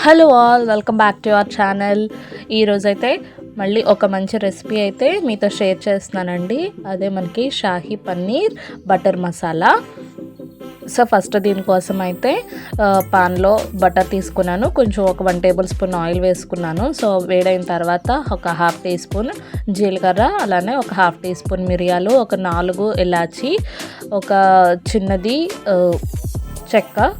Hello all, welcome back to our channel. ఈరోజైతే మళ్ళీ ఒక మంచి రెసిపీ అయితే మీతో షేర్ చేస్తున్నానండి. అదే మనకి Shahi paneer butter masala. So first దీనికోసం అయితే పాన్లో బటర్ తీసుకున్నాను, కొంచెం ఒక 1 టేబుల్ స్పూన్ ఆయిల్ వేసుకున్నాను. సో వేడైన తర్వాత ఒక 1/2 టీ స్పూన్ జీలకర్ర, అలానే ఒక 1/2 టీ స్పూన్ మిరియాలు, ఒక 4 ఇలాచి, ఒక చిన్నది చెక్క,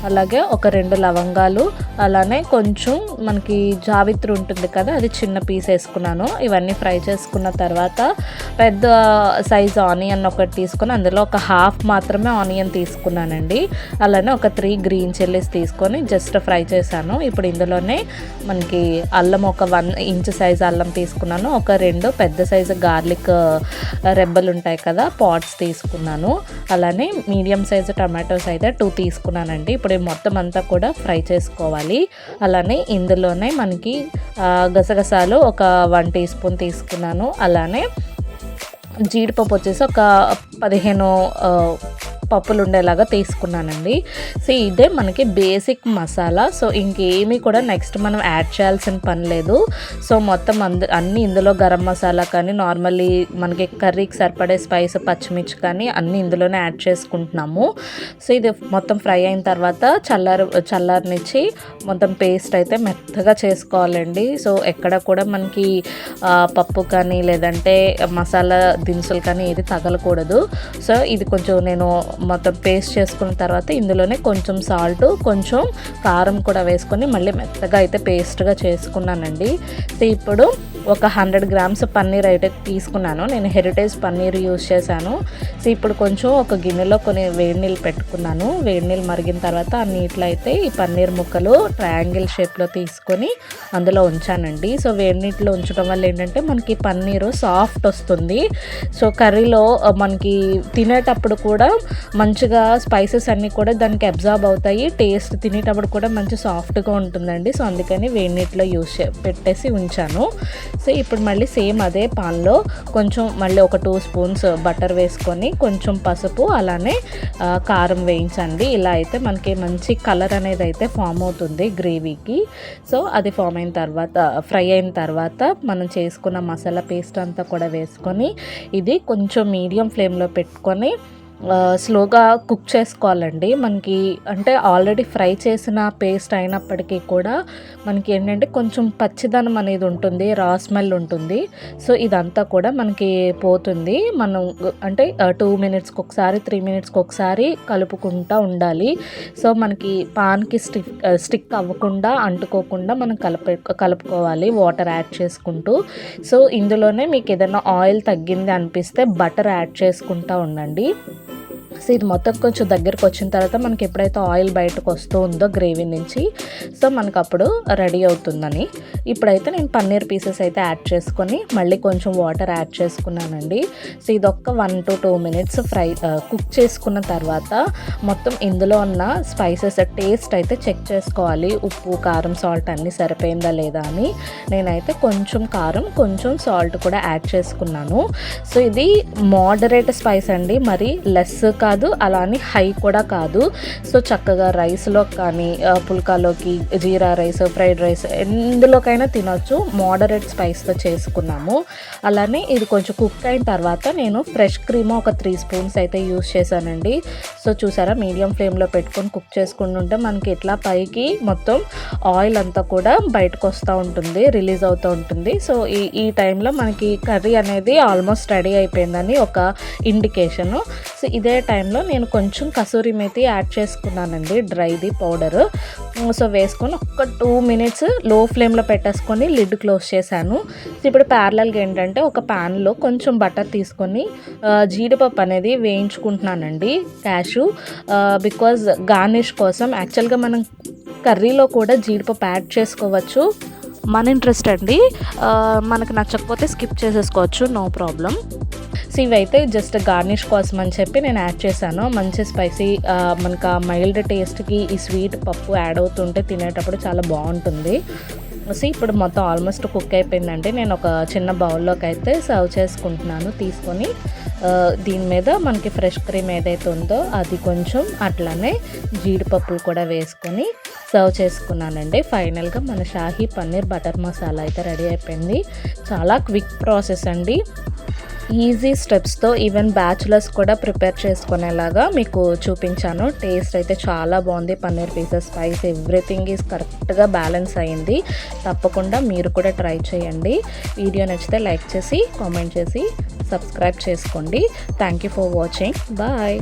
అలాగే ఒక 2 లవంగాలు, అలానే కొంచెం మనకి జావిత్రి ఉంటుంది కదా, అది చిన్న పీస్ వేసుకున్నాను. ఇవన్నీ ఫ్రై చేసుకున్న తర్వాత పెద్ద సైజు ఆనియన్ ఒకటి తీసుకొని అందులో ఒక 1/2 మాత్రమే ఆనియన్ తీసుకున్నానండి. అలానే ఒక 3 గ్రీన్ చిల్లీస్ తీసుకొని జస్ట్ ఫ్రై చేశాను. ఇప్పుడు ఇందులోనే మనకి అల్లం ఒక 1 ఇంచ్ సైజు అల్లం తీసుకున్నాను. ఒక 2 పెద్ద సైజు గార్లిక్ రెబ్బలు ఉంటాయి కదా, పాట్స్ తీసుకున్నాను. అలానే మీడియం సైజు టమాటోస్ అయితే 2 తీసుకున్నానండి. ఇప్పుడు మొత్తం అంతా కూడా ఫ్రై చేసుకోవాలి. అలానే ఇందులోనే మనకి గసగసాలు ఒక 1 టీ స్పూన్ తీసుకున్నాను. అలానే జీడిపప్పు వచ్చేసి ఒక 15 పప్పులు ఉండేలాగా తీసుకున్నానండి. సో ఇదే మనకి బేసిక్ మసాలా. సో ఇంకేమీ కూడా నెక్స్ట్ మనం యాడ్ చేయాల్సిన పని లేదు. సో మొత్తం అన్నీ ఇందులో గరం మసాలా కానీ, నార్మల్లీ మనకి కర్రీకి సరిపడే స్పైస్ పచ్చిమిర్చి కానీ అన్నీ ఇందులోనే యాడ్ చేసుకుంటున్నాము. సో ఇది మొత్తం ఫ్రై అయిన తర్వాత చల్లారనిచ్చి మొత్తం పేస్ట్ అయితే మెత్తగా చేసుకోవాలండి. సో ఎక్కడ కూడా మనకి పప్పు కానీ లేదంటే మసాలా దినుసులు కానీ ఏది తగలకూడదు. సో ఇది కొంచెం నేను మొత్తం పేస్ట్ చేసుకున్న తర్వాత ఇందులోనే కొంచెం సాల్ట్, కొంచెం కారం కూడా వేసుకొని మళ్ళీ మెత్తగా అయితే పేస్ట్గా చేసుకున్నానండి. సో ఇప్పుడు ఒక 100 గ్రామ్స్ పన్నీర్ అయితే తీసుకున్నాను. నేను హెరిటేజ్ పన్నీర్ యూజ్ చేశాను. సో ఇప్పుడు కొంచెం ఒక గిన్నెలో కొన్ని వేడి నీళ్ళు పెట్టుకున్నాను. వేడి నీళ్ళు మరిగిన తర్వాత ఆ నీటిలో అయితే ఈ పన్నీర్ ముక్కలు ట్రయాంగిల్ షేప్లో తీసుకొని అందులో ఉంచానండి. సో వేడి నీటిలో ఉంచడం వల్ల ఏంటంటే మనకి పన్నీరు సాఫ్ట్ వస్తుంది. సో కర్రీలో మనకి తినేటప్పుడు కూడా మంచిగా స్పైసెస్ అన్నీ కూడా దానికి అబ్జార్బ్ అవుతాయి. టేస్ట్ తినేటప్పుడు కూడా మంచి సాఫ్ట్గా ఉంటుందండి. సో అందుకని వేడి నీటిలో పెట్టేసి ఉంచాను. సో ఇప్పుడు మళ్ళీ సేమ్ అదే పాన్లో కొంచెం మళ్ళీ ఒక 2 స్పూన్స్ బటర్ వేసుకొని కొంచెం పసుపు, అలానే కారం వేయించండి. ఇలా అయితే మనకి మంచి కలర్ అనేది అయితే ఫామ్ అవుతుంది గ్రేవీకి. సో అది ఫామ్ అయిన తర్వాత, ఫ్రై అయిన తర్వాత మనం చేసుకున్న మసాలా పేస్ట్ అంతా కూడా వేసుకొని ఇది కొంచెం మీడియం ఫ్లేమ్లో పెట్టుకొని స్లోగా కుక్ చేసుకోవాలండి. మనకి అంటే ఆల్రెడీ ఫ్రై చేసిన పేస్ట్ అయినప్పటికీ కూడా మనకి ఏంటంటే కొంచెం పచ్చిదనం అనేది ఉంటుంది, రా స్మెల్ ఉంటుంది. సో ఇదంతా కూడా మనకి పోతుంది. మనం అంటే 2 మినిట్స్కి ఒకసారి, 3 మినిట్స్కి ఒకసారి కలుపుకుంటూ ఉండాలి. సో మనకి పాన్కి స్టిక్ అవ్వకుండా, అంటుకోకుండా మనం కలుపుకోవాలి వాటర్ యాడ్ చేసుకుంటూ. సో ఇందులోనే మీకు ఏదైనా ఆయిల్ తగ్గింది అనిపిస్తే బటర్ యాడ్ చేసుకుంటూ ఉండండి. సో ఇది మొత్తం కొంచెం దగ్గరికి వచ్చిన తర్వాత మనకి ఎప్పుడైతే ఆయిల్ బయటకు వస్తూ ఉందో గ్రేవీ నుంచి, సో మనకు అప్పుడు రెడీ అవుతుందని. ఇప్పుడైతే నేను పన్నీర్ పీసెస్ అయితే యాడ్ చేసుకొని మళ్ళీ కొంచెం వాటర్ యాడ్ చేసుకున్నానండి. సో ఇది ఒక్క 1 to 2 మినిట్స్ కుక్ చేసుకున్న తర్వాత మొత్తం ఇందులో ఉన్న స్పైసెస్ టేస్ట్ అయితే చెక్ చేసుకోవాలి. ఉప్పు, కారం, సాల్ట్ అన్నీ సరిపోయిందా లేదా అని. నేనైతే కొంచెం కారం, కొంచెం సాల్ట్ కూడా యాడ్ చేసుకున్నాను. సో ఇది మోడరేట్ స్పైస్ అండి, మరి లెస్ కాదు, అలా అని హై కూడా కాదు. సో చక్కగా రైస్లో కానీ, పుల్కాలోకి, జీరా రైస్, ఫ్రైడ్ రైస్ ఎందులోకైనా తినొచ్చు. మోడరేట్ స్పైస్తో చేసుకున్నాము. అలానే ఇది కొంచెం కుక్ అయిన తర్వాత నేను ఫ్రెష్ క్రీమ్ ఒక 3 స్పూన్స్ అయితే యూస్ చేశానండి. సో చూసారా, మీడియం ఫ్లేమ్లో పెట్టుకొని కుక్ చేసుకుంటుంటే మనకి ఇట్లా పైకి మొత్తం ఆయిల్ అంతా కూడా బయటకు వస్తూ ఉంటుంది, రిలీజ్ అవుతూ ఉంటుంది. సో ఈ టైంలో మనకి కర్రీ అనేది ఆల్మోస్ట్ రెడీ అయిపోయిందని ఒక ఇండికేషను. సో ఇదే టైంలో నేను కొంచెం కసూరి మేతి యాడ్ చేసుకున్నానండి, డ్రైది పౌడరు. సో వేసుకొని ఒక 2 మినిట్స్ లో ఫ్లేమ్లో పెట్టేసుకొని లిడ్ క్లోజ్ చేశాను. సో ఇప్పుడు ప్యారలల్గా ఏంటంటే ఒక ప్యాన్లో కొంచెం బటర్ తీసుకొని జీడిపప్పు అనేది వేయించుకుంటున్నానండి, క్యాషు. బికాజ్ గార్నిష్ కోసం యాక్చువల్గా మనం కర్రీలో కూడా జీడిపప్పు యాడ్ చేసుకోవచ్చు, మన ఇంట్రెస్ట్ అండి. మనకు నచ్చకపోతే స్కిప్ చేసేసుకోవచ్చు, నో ప్రాబ్లం. సో ఇవైతే జస్ట్ గార్నిష్ కోసం అని చెప్పి నేను యాడ్ చేశాను. మంచి స్పైసీ, మనకు ఆ మైల్డ్ టేస్ట్కి ఈ స్వీట్ పప్పు యాడ్ అవుతుంటే తినేటప్పుడు చాలా బాగుంటుంది. సో ఇప్పుడు మొత్తం ఆల్మోస్ట్ కుక్ అయిపోయిందండి. నేను ఒక చిన్న బౌల్లోకి అయితే సర్వ్ చేసుకుంటున్నాను తీసుకొని. దీని మీద మనకి ఫ్రెష్ క్రీమ్ ఏదైతే ఉందో అది కొంచెం, అట్లానే జీడిపప్పులు కూడా వేసుకొని సర్వ్ చేసుకున్నానండి. ఫైనల్గా మన షాహీ పన్నీర్ బటర్ మసాలా అయితే రెడీ అయిపోయింది. చాలా క్విక్ ప్రాసెస్ అండి. ఈజీ స్టెప్స్తో ఈవెన్ బ్యాచులర్స్ కూడా ప్రిపేర్ చేసుకునేలాగా మీకు చూపించాను. టేస్ట్ అయితే చాలా బాగుంది. Paneer pieces, spice, everything is కరెక్ట్గా బ్యాలెన్స్ అయింది. తప్పకుండా మీరు కూడా ట్రై చేయండి. వీడియో నచ్చితే లైక్ చేసి, కామెంట్ చేసి, సబ్స్క్రైబ్ చేసుకోండి. Thank you for watching. Bye.